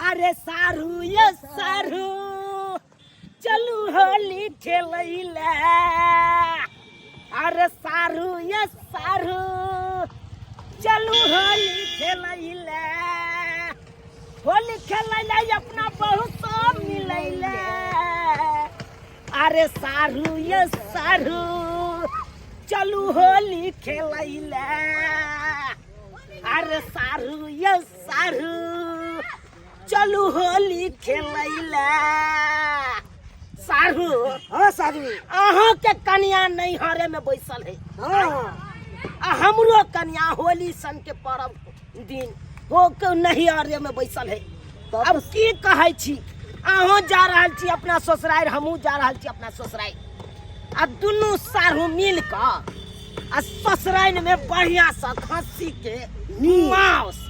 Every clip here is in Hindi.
अरे सारू ये सारू चलू होली खेलैले अरे सारू ये सारू चलू होली खेलैले होली खेलैले अपना बहुत सब मिलैले अरे सारू ये सारू चलू होली खेलैले अरे सारू ये सारू चलू होली खेलैले सारू हाँ सारू अहाँ के कन्या नैहरे में बैसल है हाँ हमरो कन्या होली सन के पर्व दिन हो के नैहरे में बैसल है अब की कहै छी अहाँ जा रहल छी अपना ससुराल हमहूँ जा रहल छी अपना ससुराल आ दुनू सारू मिल कऽ आ ससुराल में बढ़िया से खस्सी के मांस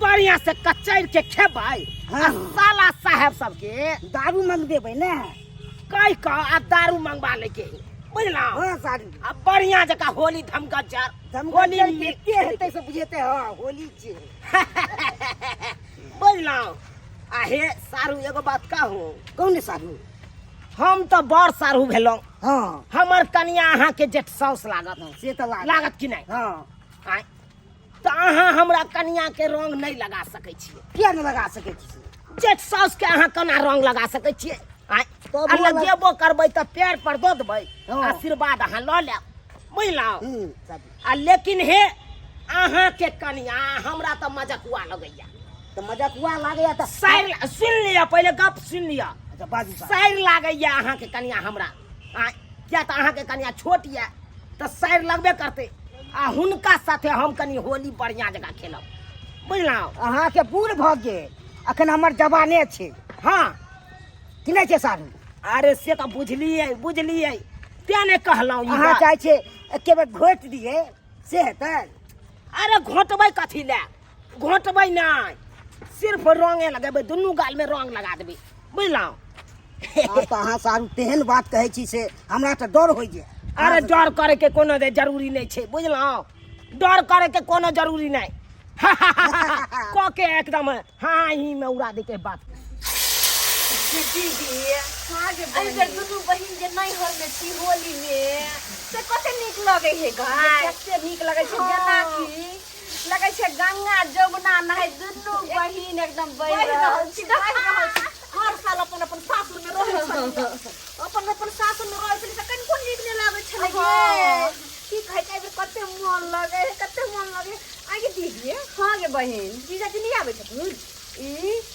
बढ़िया से कचैर के खेबै आ साला साहेब सबके दारू मांग देबै ने कह कऽ आ दारू मंगवा लेके बुझलौ हाँ सारू आ बढ़िया जका होली धमगज्जर होली के हेतै से बुझेतै हाँ होली छै बुझलौ आ हे सारू एगो बात कहू कौन सारू हम तो बड़ सारू भेलौं हाँ हमर कन्या अहाँ के जेठ साउस लागत से तो लागत कि नहीं हाँ आय तो अहाँ हमरा कन्या के रंग नहीं लगा सकै छियै किया नहीं लगा सकै छी जेठ साउस के अहाँ केना रंग लगा सकै छियै आय तो आ लगेबो करबै तऽ पैर पर दऽ देबै हाँ। आशीर्वाद अहाँ लऽ लेब बुझलौ सारू आ लेकिन हे अहाँ के कन्या हमरा तऽ मजकुआ लगैया तो मजाक हुआ लागैया तो साइर सुन लिया पहले गप सुन लिया अच्छा बाजू सारू साइर लागैया अहाँ के कन्या हमरा आय किया तऽ अहाँ के कन्या छोट यऽ तऽ साइर लगबे करतै आ हुनका साथे हम कनी होली बढ़िया जगह खेलब बुझलौ अहाँ के बूढ़ भऽ गेल अखन हमर जवाने छै हाँ कि नहीं छै सारू अरे से तऽ बुझलियै तें ने कहलहुँ ई अहाँ बात। चाहे छै एके बेर घोट दिए से हेतै अरे घोटबै कथी लए घोटबै नहीं सिर्फ रंगे लगेबै दुनू गाल में रंग लगा देबै बुझलौ तो अहाँ सारू तेहन बात कहै छी से हमरा तो डर होइ जे अरे डर करे के कोनो जरूरी नहीं छै बुझलौ डर करे के कोनो जरूरी नहीं क के एकदम हाँ ही में उड़ा दे के बात दीदी अरे बेर दुनू बहिन जे नहीं हल में छी होली में से कते नीक लगे है गाय कते नीक लगे छै जेना कि लगे छै गंगा जमुना नहाय दुनू बहिन एकदम बहि रहल छी हर साल अपन अपन सासुर में रहै छलियै अपन अपन सासुर में रहै छलियै त कनिको नीक नहि लागै छलै गे की कहै छै एबे कते मन लगे कते मन लगे आगे दीदी हाँ गे बहिन जीजाजी नहीं आबै छथुन ई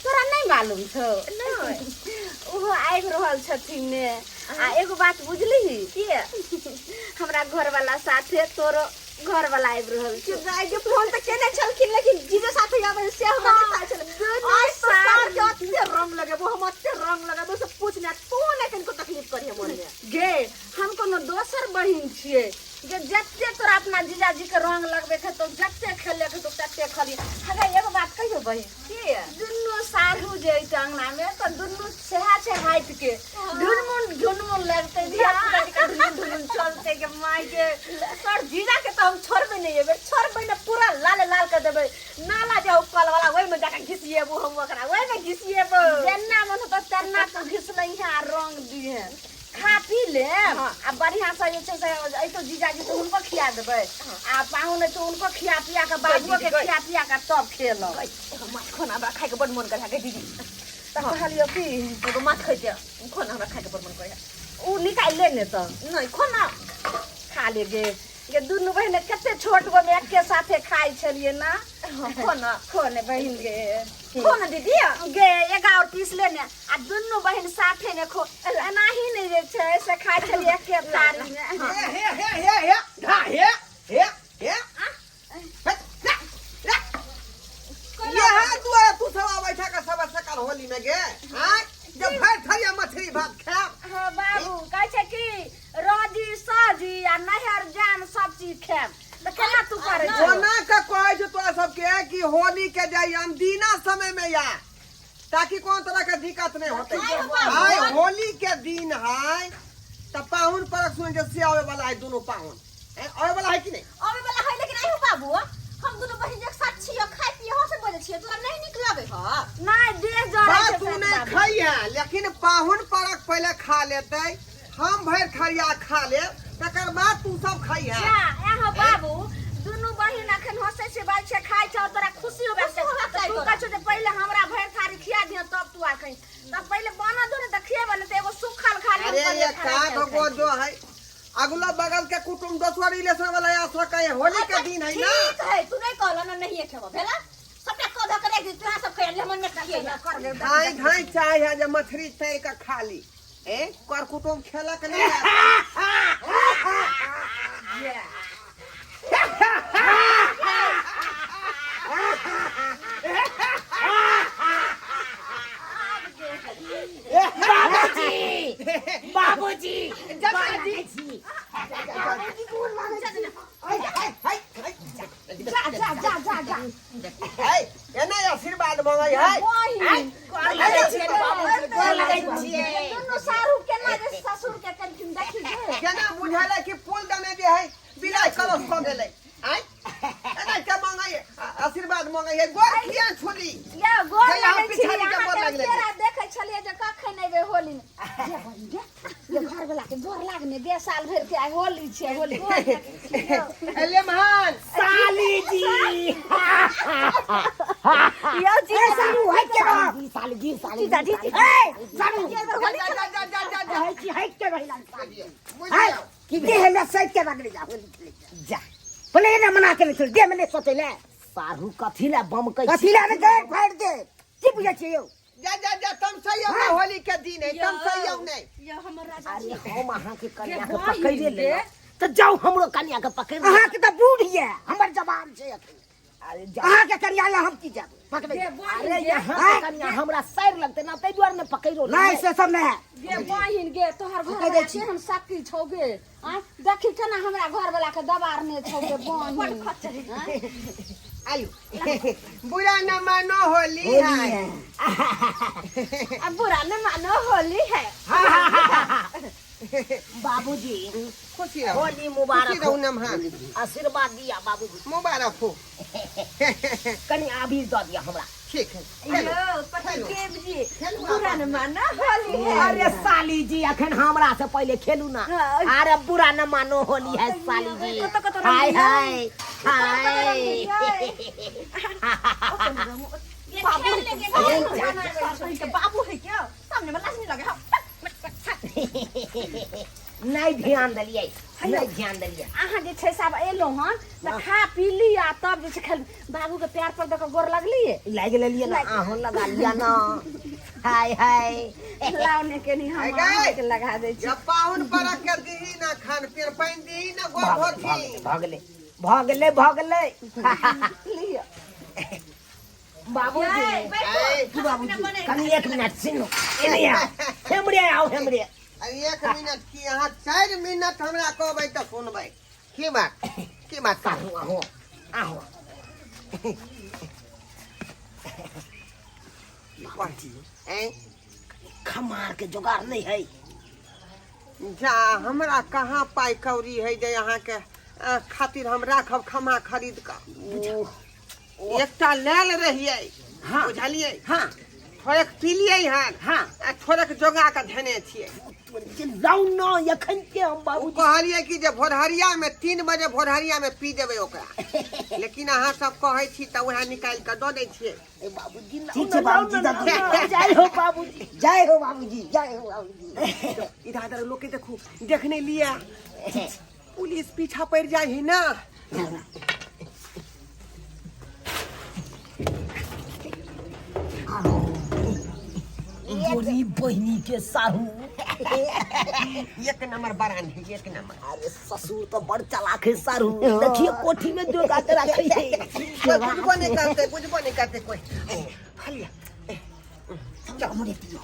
तोरा नहीं मालूम छौ नहीं ओहो आबि रहल छथिन ने आ एगो बात बुझली की हमरा घर वाला साथे तोरो घर वाला आबि रहल छै गाय के फोन त केने छलखिन लेकिन जीजो साथे आबै से हमरा नहीं पता छल आज सार के अत्ते रंग लगेबो हम अत्ते रंग लगेबो से पूछने तू ने कनको तकलीफ करिए मन में गे हम कोनो दोसर बहिन छियै जे जत्ते तोरा अपना जीजाजी के रंग लगबे के तो जत्ते खेले के तो तत्ते खली हगा एगो बात कहियो बहिन की दुन्नु सारू जे अंगना में तो दुन्नु सेहा से हाइट के ढुनमुन लगते धिया पुता के ढुनमुन चलते के माई के तोर जीजा के तो हम छोड़बे नहीं एबे छोड़बे ना पूरा लाल लाल कर देबे नाला जाओ कल वाला ओइ में जाके घिसिएबो हम ओकरा ओइ में घिसिएबो जेना मन तो तेना तो घिसलै है रंग दिए खा पी ले आ बढ़िया से जे छै से ऐतो जीजाजी तो उनको खिया देबै आ पाहुन तो उनको खिया पिया के बाबुओ के खिया पिया के तब खेलो माछ खाना हमरा खाए के बड मन करे है दीदी त कहलियो कि एगो माछ खैते खाना हमरा खाए के बड मन करे उ निकाल ले ने त नहीं खाना खा ले गे ये दुनू बहिन कते छोट गो में एक साथे खाइ छलिए ना खाना खाने बहिन गे खाना दीदी गे एगार पीस लेने आ दुनू बहिन साथे ने खो एनाही ने जे छै से खाइ छलिए एक थारी में तू सब बैठा के सब सकल होली में गे जब भर थरिया मछली भात खा हां बाबू कहै छै कि रोजी साजी आ नहर जान सब चीज खाएब त केना तू करे छै कोना का कहै छै तोरा सब के कि होली के जाई हम दीना समय में या ताकि कोन तरह के दिक्कत नहीं होते हाय होली के दिन है त पाहुन परक सुन के से आवे वाला है दोनों पाहुन आवे वाला है कि नहीं आवे वाला है लेकिन आइयो बाबू हम दोनों बहिन एक साथ छियो खाइ पियो हो से बोले छियो तोरा नहीं निक लागे ह नहीं देख लेकिन पाहुन परक पहले खा लेते, हम भर खरिया खा ले, तकर बाद तू सब खाई है। जा यहाँ बाबू दुनू बहिन अखन हंसे से बात से खाइ छ तोरा खुशी होबे से तू कहै छ जे पहिले हमरा भर थारी खिया दिय तब तू आखै तब पहिले बना दो ने देखिए वाले त एगो सुखल खा ले। अरे ये का गो जो है अगला बगल के कुटुंब दोसर रिलेशन वाला आ सके, होली के दिन है ना। ठीक है तू नहीं कहला ना नहीं खेबो भेला सबटा कोधा करे कि तोरा सब खाइ ले मन में कहिए कर दे घाई घाई चाय है जे मछली तैर के खा ली, ए कर कुटुंब खेला के नहीं बाबूजी आशीर्वाद मांगे है। दुनू सारू केना जे ससुर के कनखिन देखि जे केना बुझाले कि फूल दने जे है बिलाय कलश क गेलै, आय एना के मांगे आशीर्वाद मांगे है। गोर किया छोली या गोर जया लगे छी पिछाड़ी के गोर लगले तेरा देखे छलिए जे कखै नै बे होली में ये घर वाला के गोर लागने गे साल भर के आइ होली छे होली एले महान साली जी यो जी सालू है के बा साली जी जी ए सालू जा है की है के बहिला बुझिया कि दे हमरा साइड के बगल जा होली खेले जा बोले ना मना के छोड़ दे मैंने सोचले सारू कथिला बम कै कथिला ने दे फाड़ दे की बुझे छी यो जा तुम सही हो, होली के दिन है तुम सही हो नहीं। यो हमर राजा अरे हम अहाँ के कन्या के पकड़े ले तो जाओ हमरो कन्या के पकड़ अहाँ के त बूढ़ है हमर जवान छै अरे अहाँ के करिया हम की जाब पकड़े अरे यहाँ के कन्या हमरा सैर लगते ना तै द्वार में पकड़ो नहीं से सब नहीं गे बहिन गे तोहर घर वाला के हम साकी छौगे आ देखि केना हमरा घर वाला के दबार ने छौगे बहिन आयु बुरा न मानो होली है। अब बुरा न मानो होली है। बाबूजी खुशी रहो, होली मुबारक खुशी रहो नमहान, आशीर्वाद दिया बाबूजी मुबारक हो। कन्या अभी दो दिया हमरा ठीक है यो पतिदेव जी बुरा न मानो होली है। अरे साली जी अखन हमरा से पहले खेलू ना। अरे बुरा न मानो होली है साली जी। हाय हाय हाय बाबू है क्या सामने में लाश नहीं लगे नहीं ध्यान दिलिए नहीं ध्यान दिलिए अहाँ जे छै सब एलो हन त खा पी लिया तब जे छै खेल बाबू के प्यार पर देख गोर लगलिए लाग लेलिए ना आहो लगा लिया ना। हाय हाय लाउने के नहीं हम अहाँ के लगा दे छी। जब पाहुन परक के दही ना खान पीर पाइन दही ना गोर धोती भागले भागले भागले लियो बाबूजी बाबूजी कनी एक मिनट सुनो एने आ हमरे आओ हमरे एक मिनट की यहाँ 4 मिनट हमरा कहबै त सुनबै की बात आहो आहो आहो ए खमार के जुगाड़ नहीं है जा हमरा कहाँ पाई कौड़ी है जे यहाँ के खातिर हम राखब खमा खरीद कर एकटा लेल रहिए। हाँ। बुझलिए हाँ थोड़े पीलिए हन हाँ थोड़े जोगा के धने छिए। जाऊ ना यखन के हम उ बाबू कहलिए कि जे भोरहरिया में 3 बजे भोरहरिया में पी देबै ओकरा, लेकिन अहाँ सब कहै छी त वह निकाल के दो दै छिए। बाबूजी ठीक है बाबूजी जय हो बाबूजी जय हो बाबूजी जय हो बाबूजी इधर इधर लोग के देखो देखने लिया पुलिस पीछा पड़ जाए ही ना। गोरी बहनी के साहू एक नंबर बरान है एक नंबर। अरे ससुर तो बड़ चालाक है सारू देखिए कोठी में जो गाते रखे है कुछ नहीं करते कोई खाली चल मुझे पियो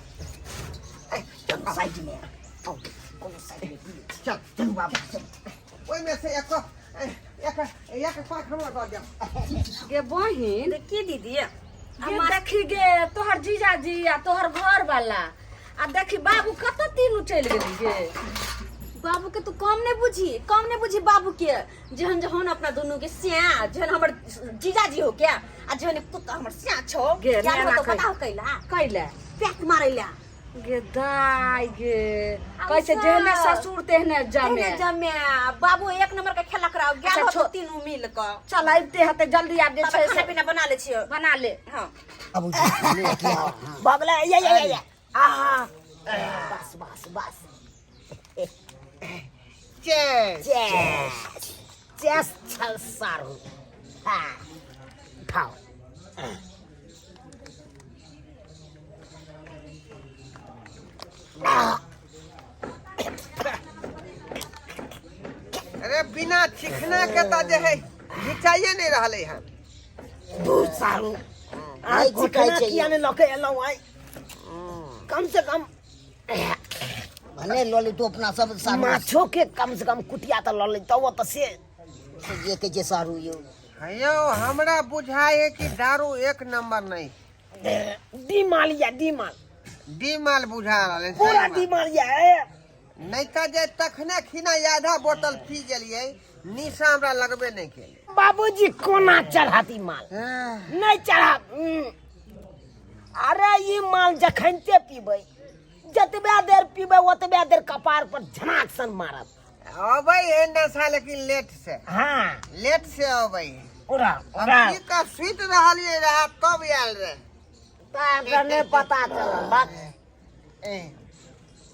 चल साइड में आओ कोनो साइड में चल चल बाबू चल ओई में से एक पाख हमरा दो दे। गे बहिन की दीदी ये देखी गे तोहर जीजाजी आ तोहर घर वाला आ देखी बाबू कत तीनू चल गेली गे बाबू के तू कम नहीं बुझी बाबू के जहन जहन अपना दोनों के सिया जहन हमर जीजाजी हो क्या आ जहन तू तो हमर सिया छो गे क्या ना तो पता हो कैला पैक मारैला गे दाई गे कैसे जेहने ससुर तेहने जमे जमे बाबू एक नंबर के खेला कराओ अच्छा, गेल हो छो- तीनों मिल क चल आइते हते जल्दी आब जे तब छै खाना से पीना बना ले छियो बना ले हां बगला ये आहा बस बस बस चेस चेस चल सारू हाँ खाओ अरे बिना चिखना के तो जे है घिचाइए नहीं रहले हैं दूर सारू आज चिकना किया ने लके एलो आई कम से कम भले लॉली तो अपना सब सारू माछो के कम से कम कुटिया तो लले तो वो तो से ये के जे सारू यो यो हमरा बुझाए कि दारू एक नंबर नहीं डी मालिया डी माल बुझा रहले पूरा डी मालिया है नहीं का जे तखने खिना आधा बोतल पी गेलिए निशा हमरा लगबे नहीं केले बाबूजी कोना चढ़ाती माल नहीं चढ़ा अरे ये माल जखनते पीबे जतबे देर पीबे ओतबे देर कपार पर झनाक सन मारब अबै है नशा लेकिन हाँ लेट से अबै पूरा अब की का सुत रहलिए रहा तब आयल रे ताका नहीं पता चला बात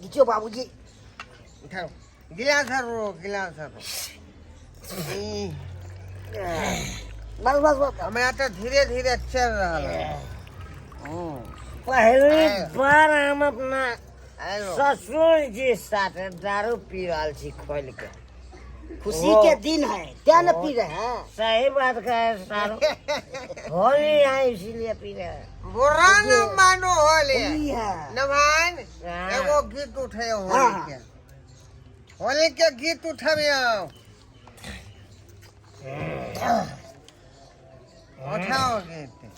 गिचो बाबूजी उठाओ गिलास रो बस बस बस हमें तो धीरे धीरे चल रहा है पहली बार हम अपना हेलो ससुर जी साथ दारू पी रहा छी खोल के खुशी के दिन है क्या न पी रहे हैं सही बात कहे सारू होली है इसीलिए पी रहे हैं बुरा न मानो होले होली है नभान हाँ। एगो गीत उठे हाँ। होली के गीत उठाबियो उठाओ गीत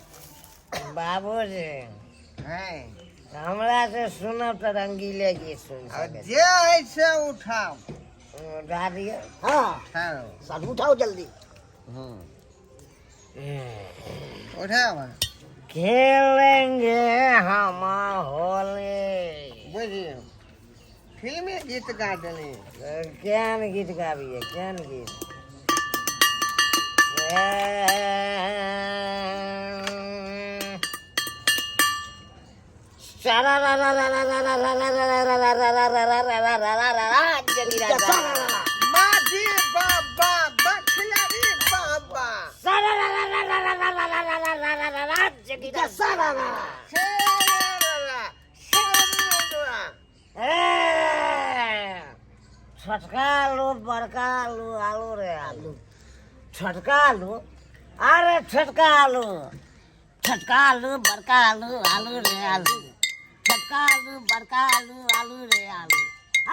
बाबूजी है हमरा से सुनब तो रंगीले गीत सुन और सके जे है से उठाओ गा दिए हाँ उठाओ सारू उठाओ जल्दी उठाओ खेलेंगे हम होली बुझियो फिल्मी गीत गा देली क्या गीत गाबिए क्या गीत माझी बाबा बखियारी बाबा छोटका आलू बड़का आलू आलू रे आलू छोटका आलू अरे छोटका आलू छोटका आलू बड़का आलू आलू रे आलू छोटका आलू बड़का आलू आलू रे आलू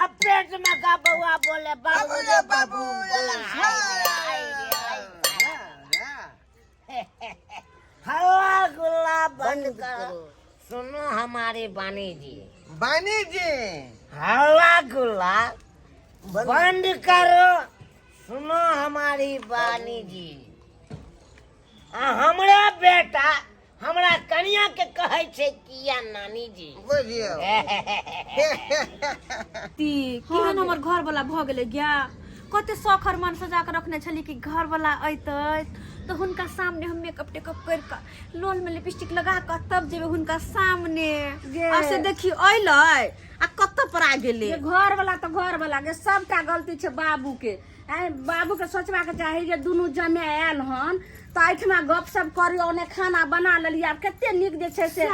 अब पेट में का बउआ बोले बाबू रे बाबू बोला हल्ला गुल्ला बंद करो सुनो हमारी बानी जी हल्ला गुल्ला बंद करो सुनो हमारी बानी जी हमरा बेटा हमरा कनिया के कहे छे किया नानी जी बुझियो ती केहन हमर घर वाला भ गेले गया कते सखर मन सजा के रखने छली कि घर वाला अइतै तो हुनका सामने हम मेकअप टेकअप कर के लोल में लिपस्टिक लगा के तब जेबे हुनका सामने आ से देखी अइलै आ कत पर आ गेले घर वाला तो घर वाला के सबटा गलती छै बाबू के बाबू के सोचबा के चाही जे दुनू जमे आयल हन तो एठमा गप सब करियो ओने खाना बना लेलिए आब कते नीक जे छै से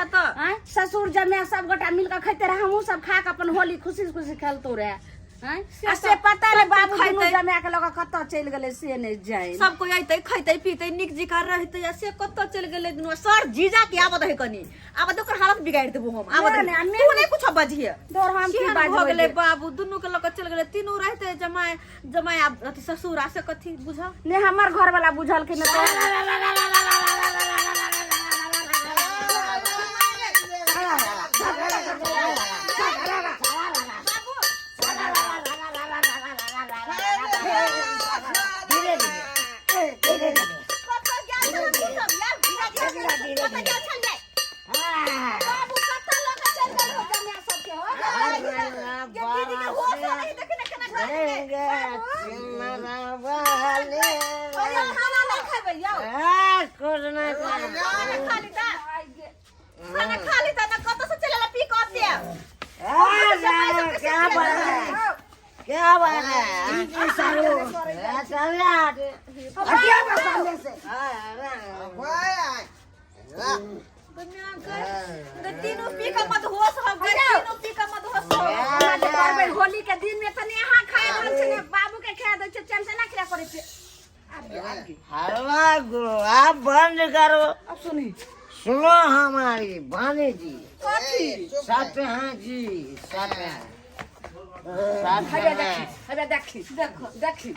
ससुर जमे सब गोटा मिल के खैते रहे हमहू सब खा के अपन होली खुशी खुशी खेलतो रहे से पता रे बाबू दुनू जमे के लग कत चल गेले से नहीं जाय सब कोई अइतै खैतै पीतै निक जिका रहतै आ से कत चल गेले दुनू सर जीजा के आबद है कनी आबद ओकर हालत बिगाड़ देबो हम आबद तू नहीं कुछ बजिए तोर हम की बाज हो गेले बाबू दुनू के लग चल गेले तीनू रहते जमाय जमाय अथी ससुर आ से कथी बुझा ने हमर घर वाला बुझल के न कुछ नहीं खाना खा ली ना कत से चलेला पी कत दे क्या बात है क्या बात है सारू सारू हटिया बस सामने से तीनों पी का मत होश हो गए तीनों पी का मत होश हो गए होली के दिन में तने यहाँ खाए रहल छै ने बाबू के खा दै छै चल से ना खिला करे छै हलवा गुरु आप बंद करो। अब सुनी सुनो हमारी भानी जी सत्य हैं जी सत्य हैं हबे देखी देखो देखी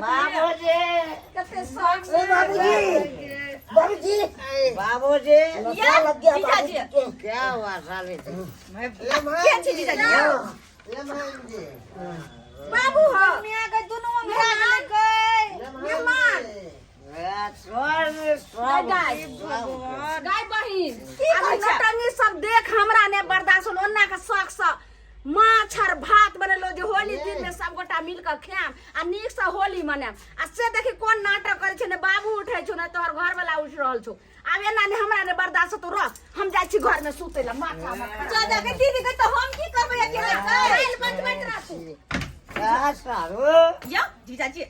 बाबूजी कते शौक बाबूजी बाबूजी या लग गया जीजाजी क्या हुआ साले क्या चीज जीजाजी बाबू हो मियां के दोनों मियां गए मेहमान गाय बहिन नौटंगी सब देख हमरा ने बर्दाश्त होल ओन्ना के शौक से माछ और भात बनेलो जे होली दिन में सब गोटा मिल के खाएम आ नीक से होली मनाएम आ से देखी कोन नाटक करे छै ने बाबू उठै छौ ने तोहर घर वाला उठ रहल छौ आब एना ने हमरा ने बर्दाश्त तो रह हम जाय छी घर में सुतै ला माथा में जा जा के दीदी के तो हम की करबै अकेला काल बचबैत रहू क्या सारू या जीजाजी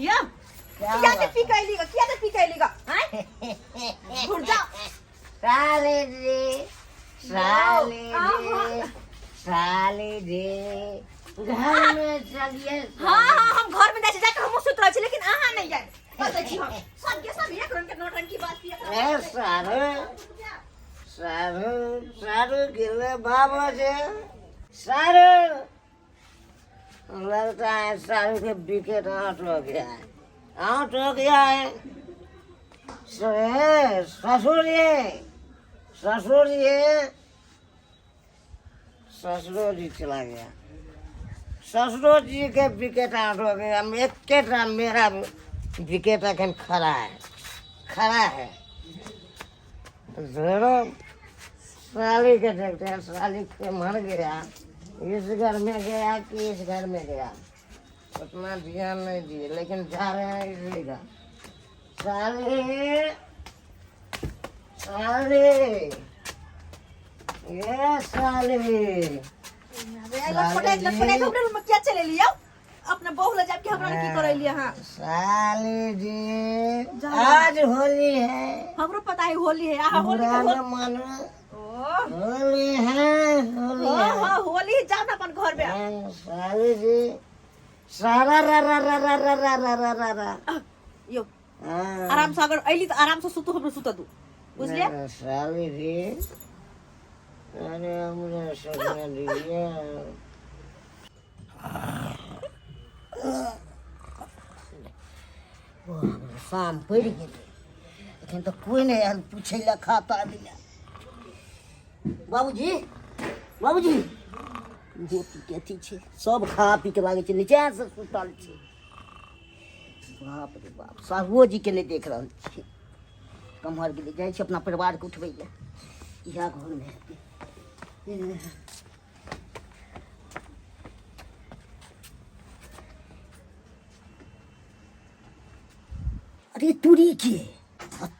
या क्या ते पिकैली ग क्या ते पिकैली ग हैं घुर जा साले जी साले जी साले जी घर में चलिए हां हां हम घर में जाय छी जाके हम सुत रहै छी लेकिन अहाँ नहीं जाय पता छी हम सब के सब एक रंग के नौटंकी बात किया ए सारू सारू सारू गिले बाबा जी सारू लगता है सारू के विकेट आउट हो गया है आउट हो गया है ससुर जी चला गया ससुर जी के विकेट आउट हो गया एक मेरा विकेट अखन खड़ा है जरूर साली के देखते हैं साली के मर गया इस घर में गया कि इस घर में गया उतना ध्यान नहीं दिए लेकिन जा रहे हैं इसी घर साली साली ये साली लटपटाई में क्या चले लियो अपने बहू ले जाके हमरा की करे लिए हां साली जी आज होली है हमरो पता है होली है आ होली मानो होली है होली जाओ ना अपन घर में साली जी सारा रा रा रा रा रा रा रा रा रा रा यो आराम से अगर अइली तो आराम से सुतो हम सुता दू बुझलिए साली जी अरे मुझे सोचने दीजिए शाम पड़ गई लेकिन तो कोई नहीं यार पूछे ला खाता दिया बाबूजी बाबूजी रोटी के अथी छै सब खा पी के लागे छै नीचे से सुतल छै बाप रे बाप साहुओ जी के नहीं देख रहल छी कमहर के ले जाए छै अपना परिवार के उठबै ले इहा घर में हेतै अरे तुरी के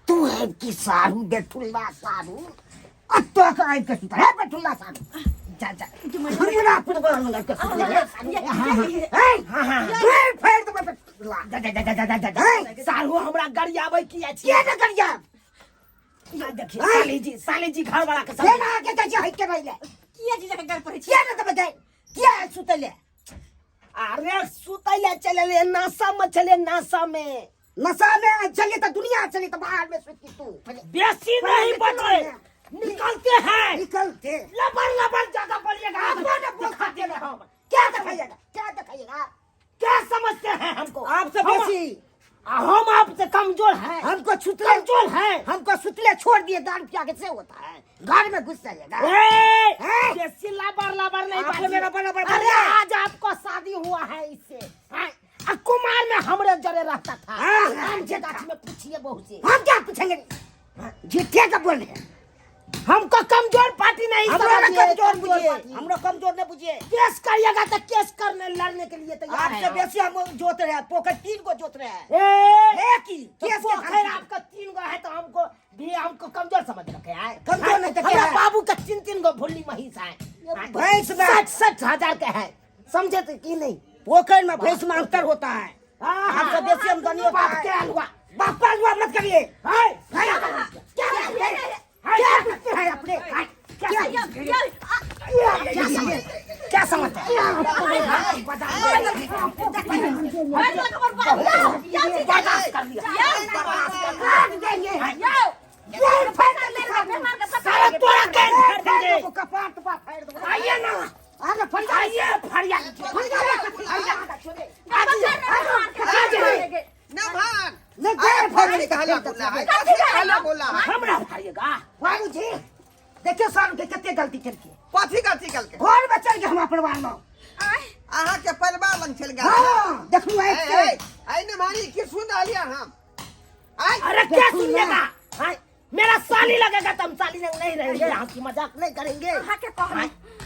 तू है कि सारू बेठुल्ला सारू अत्तो का है कि है बेठुल्ला सारू जा जा हमरा परिवार में लड़का हां फेर तो बेठुल्ला जा जा जा जा जा सारू हमरा गरियाबै किया छी के न करिया या देखिए साली जी घर वाला के के ना के कह है के रहिले किया जी जाके घर पर छी के न तो बताई के सुतले अरे सुतैले चले नासा में चले तो दुनिया चले तो बाहर में सुती तू बेसी नहीं बचे निकलते हैं निकलते लबर जगह बोलिएगा अपने दिखाते रहे हम क्या दिखाइएगा क्या समझते हैं हमको आपसे बेसी हम आपसे कमजोर हैं हमको छुतले कमजोर हैं हमको सुतले छोड़ दिए दान पिया के से होता है घर में घुस जाइएगा बेसी लबर नहीं आप मेरा बराबर अरे आज आपको शादी हुआ है इससे कुमार में हमरे जरे रहता था आम के गाछ में पूछिए बहू से हम क्या पूछेंगे झूठे का बोल रहे हैं हमको कमजोर पार्टी नहीं हमारा कमजोर बुझिए, हमरो कमजोर न बुझिए। केस करिएगा तो केस करने लड़ने के लिए तैयार आपसे है। बेसी हम जोत रहे हैं, पोखर 3 को जोत रहे हैं। ए, की तो केस के पोखर आपका 3 गो है तो हमको भी हमको कमजोर समझ रखे हैं। कमजोर नहीं तो क्या हमारा है? बाबू का 3 गो भुल्ली महिष है। भैंस में 60 हजार के है, समझे तो कि नहीं? पोखर में भैंस में अंतर होता है। हाँ, आपसे बेसी आमदनी होता बाप है। के हलवा। बाप का हुआ मत करिए। हाय, हाय, क्या करते हैं अपने? हाय, क्या क्या समझते हैं? बर्दाश्त कर लिया। सारा तोड़ा के फेर देंगे। कपाट पर फेर दो। आइए ना, आगे फट आइए फरिया नभान नहीं अरे गए फड़ी कहला बोला है कहला बोला है हमरा भाइएगा। बाबूजी देखिए साहब के कितने गलती चल के पथी गलती कल के घर में चल गए हम परिवार में। अहाँ के परिवार लंग चल गया हाँ देखू ए है आई ने मारी की सुन डालिया हम आई अरे क्या सुनिएगा? हाय, मेरा साली लगेगा तो हम साली नहीं रहेंगे, हंसी मजाक नहीं करेंगे।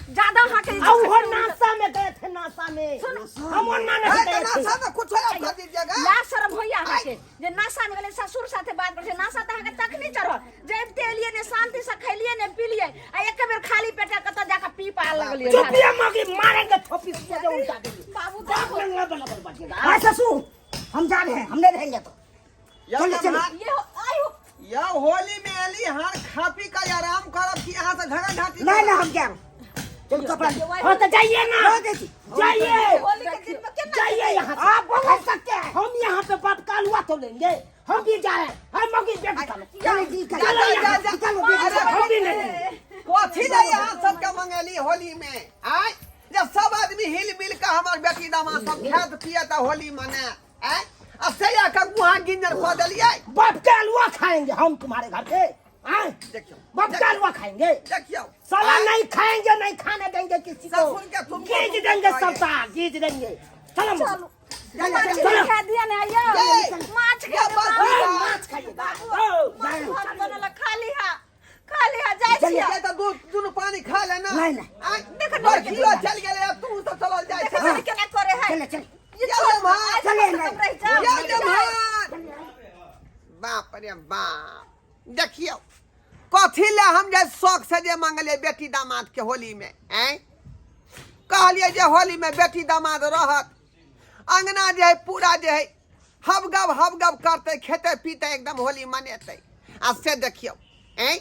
ज्यादा हाके और वो नासा में गए थे, नासा में हम वो नाने ए गए तना थे। सब कुछ आप कर दीजिएगा लाज शर्म होइया हाके जे नासा में गेले ससुर साथे बात करे नासा त हाके तक नहीं चढ़ जब तेलिए ने शांति से खैलिए ने पीलिए आ एक बेर खाली पेटे कत जाके पी पा लगलिए चुपिया मगी मारेंगे थोपी से जो उल्टा देंगे। बाबू बाप लंगड़ा बना बाजिएगा। हाँ ससुर हम जा रहे हैं, हम नहीं रहेंगे तो या चलिए, चलिए। नभान ये आयो या होली में एली हार खा पी का आराम करब कि यहाँ से झगड़ा झाटी नहीं ना हम क्या चल कपड़ा हाँ तो जाइए ना, लो देखी जाइए होली के दिन में केना जाइए यहाँ से। आप बोल सकते हैं। हम यहाँ पे बाप का हलवा तो लेंगे, हम भी जा रहे हैं। हम मगी बेटी का लो। चलो जी जा, जा, जा, जा। चलो अरे, हम भी नहीं लेंगे। कथी ले यहाँ सबके मंगेली होली में आय जब सब आदमी हिल मिल के हमार बेटी दामाद सब खात पियत होली मने आय अब सैया का गुहा गिंजर खो देलिए बाप का हलवा खाएंगे हम तुम्हारे घर पे। आए, देखियो बाप का हलवा खाएंगे। देखियो साला आय, नहीं खाएंगे, नहीं खाने देंगे किसी को। ससुर के तुम गीज देंगे सबका, गीज देंगे। चलो चलो चलो, चलो खा दिया ने आयो ये, माछ ये खा बात दे हुई। माछ खाइएगा। ओ, माछ बनल खाली हा जाय छी ये तो दूध पानी खा लेना नहीं, नहीं। आय देख, बरखियो चल गेले तू तो चलल जाय देख छै केना करे है चले चले ये या छोड़ नभान, चले तुम नहीं। रह जाओ या नभान। बाप रे बाप देखियो कथी ले हम जे शौक से जे मंगले बेटी दामाद के होली में हैं कहलिए जे होली में बेटी दामाद रहत अंगना जे है पूरा जे है हबगब करते खेते पीते एकदम होली मनेते आ से देखियो हैं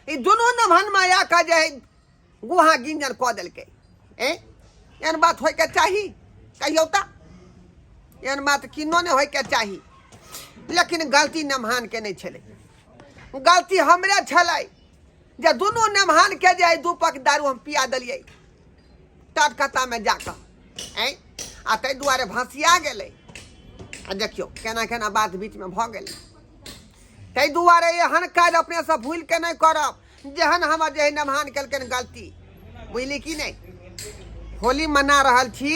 ई दोनों नभन माया का जे है गुहा गिंजन क देलके हैं एहन बात होय के चाही कहियो ता एहन बात किनो ने होय के चाही लेकिन गलती नमहान के नहीं छले गलती हमरे छलै जे दोनों नमहान के जे दू पक दारू हम पिया देलिए टटकता में जाकर ऐ आ तै दुआरे भसिया गेलै आ देखियो केना केना बात बीच में भ गेलै तै दुआरे एहन काज अपने से भूल के नहीं करब जेहन हमर जे नमहान केलकन गलती बुझली कि नहीं होली मना रहल छी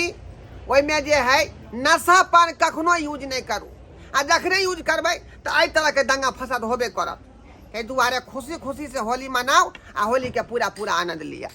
ओइमे जे है नशा पान कखनो यूज नहीं करू आ जखने यूज करबै तो एहि तरह के दंगा फसाद होबे करत एहि दुआरे खुशी खुशी से होली मनाओ आ होली के पूरा पूरा आनंद लिया